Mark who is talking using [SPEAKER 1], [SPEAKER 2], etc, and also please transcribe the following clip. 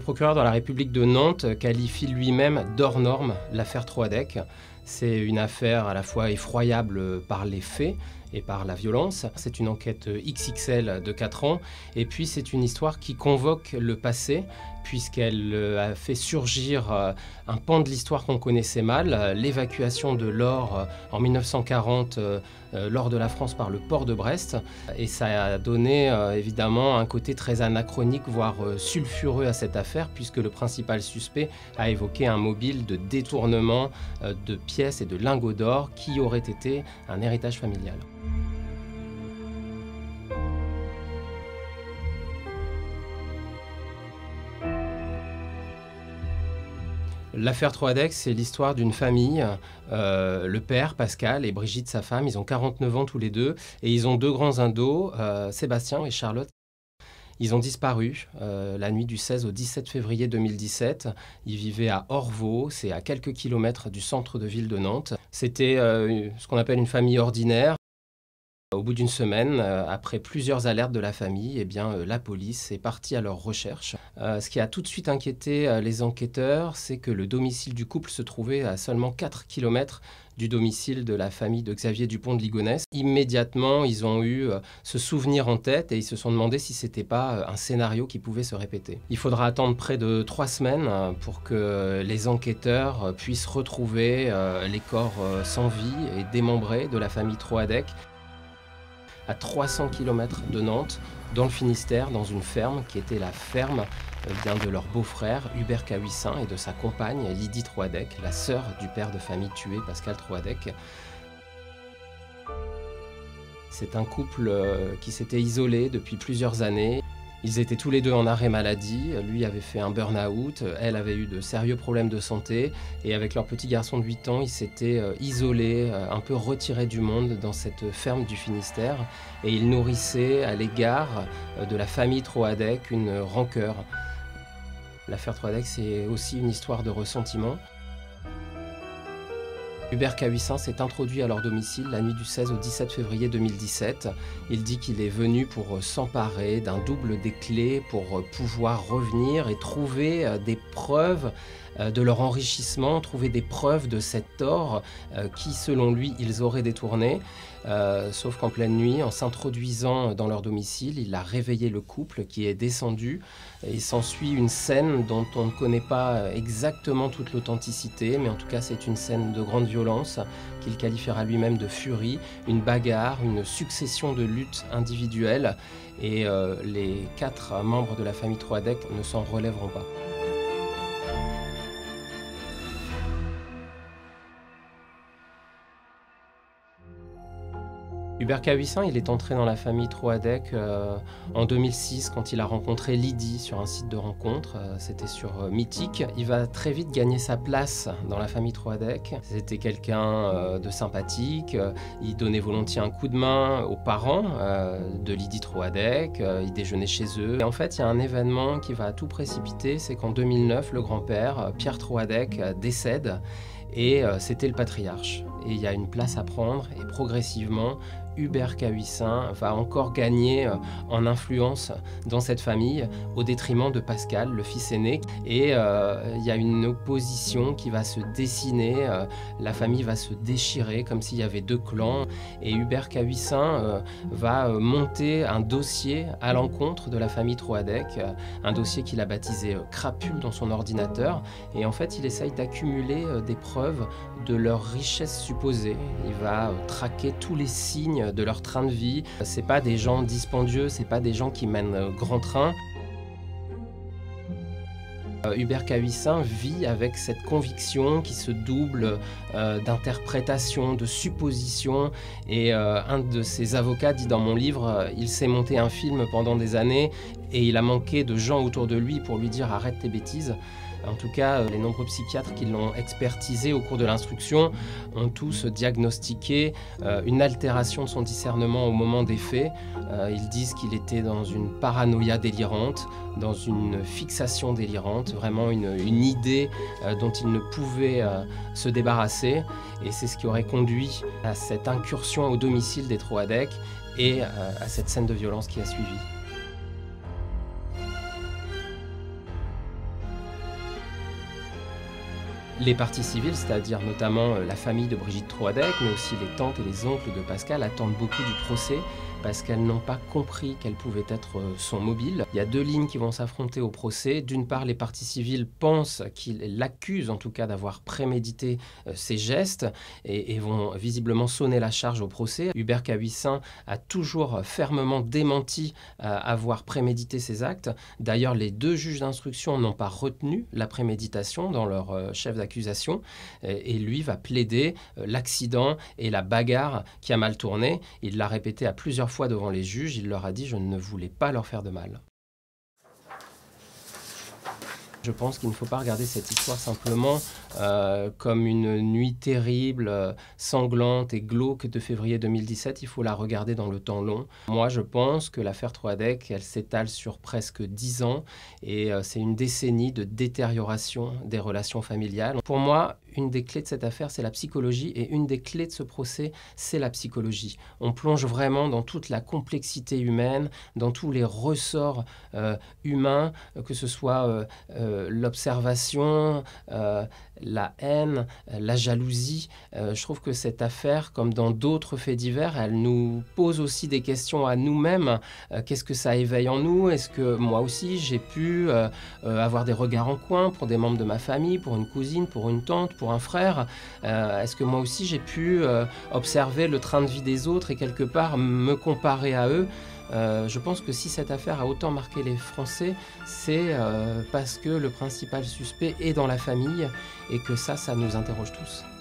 [SPEAKER 1] procureur de la République de Nantes qualifie lui-même d'hors norme l'affaire Troadec. C'est une affaire à la fois effroyable par les faits et par la violence. C'est une enquête XXL de 4 ans. Et puis c'est une histoire qui convoque le passé, puisqu'elle a fait surgir un pan de l'histoire qu'on connaissait mal, l'évacuation de l'or en 1940, l'or de la France par le port de Brest. Et ça a donné évidemment un côté très anachronique, voire sulfureux à cette affaire, puisque le principal suspect a évoqué un mobile de détournement de pièces et de lingots d'or qui aurait été un héritage familial. L'affaire Troadec, c'est l'histoire d'une famille, le père, Pascal, et Brigitte, sa femme. Ils ont 49 ans tous les deux, et ils ont 2 grands ados, Sébastien et Charlotte. Ils ont disparu la nuit du 16 au 17 février 2017. Ils vivaient à Orvaux, c'est à quelques kilomètres du centre de ville de Nantes. C'était ce qu'on appelle une famille ordinaire. Au bout d'une semaine, après plusieurs alertes de la famille, eh bien, la police est partie à leur recherche. Ce qui a tout de suite inquiété les enquêteurs, c'est que le domicile du couple se trouvait à seulement 4 km du domicile de la famille de Xavier Dupont de Ligonnès. Immédiatement, ils ont eu ce souvenir en tête et ils se sont demandé si ce n'était pas un scénario qui pouvait se répéter. Il faudra attendre près de 3 semaines pour que les enquêteurs puissent retrouver les corps sans vie et démembrés de la famille Troadec, à 300 km de Nantes, dans le Finistère, dans une ferme qui était la ferme d'un de leurs beaux-frères, Hubert Cahuissin, et de sa compagne, Lydie Troadec, la sœur du père de famille tué, Pascal Troadec. C'est un couple qui s'était isolé depuis plusieurs années. Ils étaient tous les deux en arrêt maladie. Lui avait fait un burn-out, elle avait eu de sérieux problèmes de santé. Et avec leur petit garçon de 8 ans, ils s'étaient isolés, un peu retirés du monde dans cette ferme du Finistère. Et ils nourrissaient à l'égard de la famille Troadec une rancœur. L'affaire Troadec, c'est aussi une histoire de ressentiment. Hubert Cahuissin s'est introduit à leur domicile la nuit du 16 au 17 février 2017. Il dit qu'il est venu pour s'emparer d'un double des clés pour pouvoir revenir et trouver des preuves de leur enrichissement, trouver des preuves de cet or qui, selon lui, ils auraient détourné. Sauf qu'en pleine nuit, en s'introduisant dans leur domicile, il a réveillé le couple qui est descendu. Il s'ensuit une scène dont on ne connaît pas exactement toute l'authenticité, mais en tout cas c'est une scène de grande violence qu'il qualifiera lui-même de furie, une bagarre, une succession de luttes individuelles, et les 4 membres de la famille Troadec ne s'en relèveront pas. Hubert Cahuissin, il est entré dans la famille Troadec en 2006 quand il a rencontré Lydie sur un site de rencontre, c'était sur Mythique. Il va très vite gagner sa place dans la famille Troadec. C'était quelqu'un de sympathique, il donnait volontiers un coup de main aux parents de Lydie Troadec, il déjeunait chez eux. Et en fait, il y a un événement qui va tout précipiter, c'est qu'en 2009, le grand-père, Pierre Troadec, décède. Et c'était le patriarche. Et il y a une place à prendre, et progressivement, Hubert Cahuissin va encore gagner en influence dans cette famille au détriment de Pascal, le fils aîné. Et il y a une opposition qui va se dessiner, la famille va se déchirer comme s'il y avait 2 clans. Et Hubert Cahuissin va monter un dossier à l'encontre de la famille Troadec, un dossier qu'il a baptisé Crapule dans son ordinateur. Et en fait, il essaye d'accumuler des preuves de leur richesse supposée. Il va traquer tous les signes de leur train de vie. C'est pas des gens dispendieux, c'est pas des gens qui mènent grand train. Hubert Cahuissin vit avec cette conviction qui se double d'interprétations, de suppositions. Et un de ses avocats dit dans mon livre, il s'est monté un film pendant des années et il a manqué de gens autour de lui pour lui dire arrête tes bêtises. En tout cas, les nombreux psychiatres qui l'ont expertisé au cours de l'instruction ont tous diagnostiqué une altération de son discernement au moment des faits. Ils disent qu'il était dans une paranoïa délirante, dans une fixation délirante, vraiment une idée dont il ne pouvait se débarrasser. Et c'est ce qui aurait conduit à cette incursion au domicile des Troadec et à cette scène de violence qui a suivi. Les parties civiles, c'est-à-dire notamment la famille de Brigitte Troadec, mais aussi les tantes et les oncles de Pascal, attendent beaucoup du procès parce qu'elles n'ont pas compris quel pouvait être son mobile. Il y a deux lignes qui vont s'affronter au procès. D'une part, les parties civiles pensent qu'ils l'accusent en tout cas d'avoir prémédité ses gestes et vont visiblement sonner la charge au procès. Hubert Cahuissin a toujours fermement démenti avoir prémédité ses actes. D'ailleurs, les deux juges d'instruction n'ont pas retenu la préméditation dans leur chef d'accusation et lui va plaider l'accident et la bagarre qui a mal tourné. Il l'a répété à plusieurs fois devant les juges, il leur a dit « je ne voulais pas leur faire de mal ». Je pense qu'il ne faut pas regarder cette histoire simplement comme une nuit terrible, sanglante et glauque de février 2017. Il faut la regarder dans le temps long. Moi, je pense que l'affaire Troadec, elle s'étale sur presque 10 ans et c'est une décennie de détérioration des relations familiales. Pour moi, une des clés de cette affaire, c'est la psychologie et une des clés de ce procès, c'est la psychologie. On plonge vraiment dans toute la complexité humaine, dans tous les ressorts humains, que ce soit l'observation, la haine, la jalousie. Je trouve que cette affaire, comme dans d'autres faits divers, elle nous pose aussi des questions à nous-mêmes. Qu'est-ce que ça éveille en nous? Est-ce que moi aussi j'ai pu avoir des regards en coin pour des membres de ma famille, pour une cousine, pour une tante, pour un frère? Est-ce que moi aussi j'ai pu observer le train de vie des autres et quelque part me comparer à eux? Je pense que si cette affaire a autant marqué les Français, c'est parce que le principal suspect est dans la famille et que ça nous interroge tous.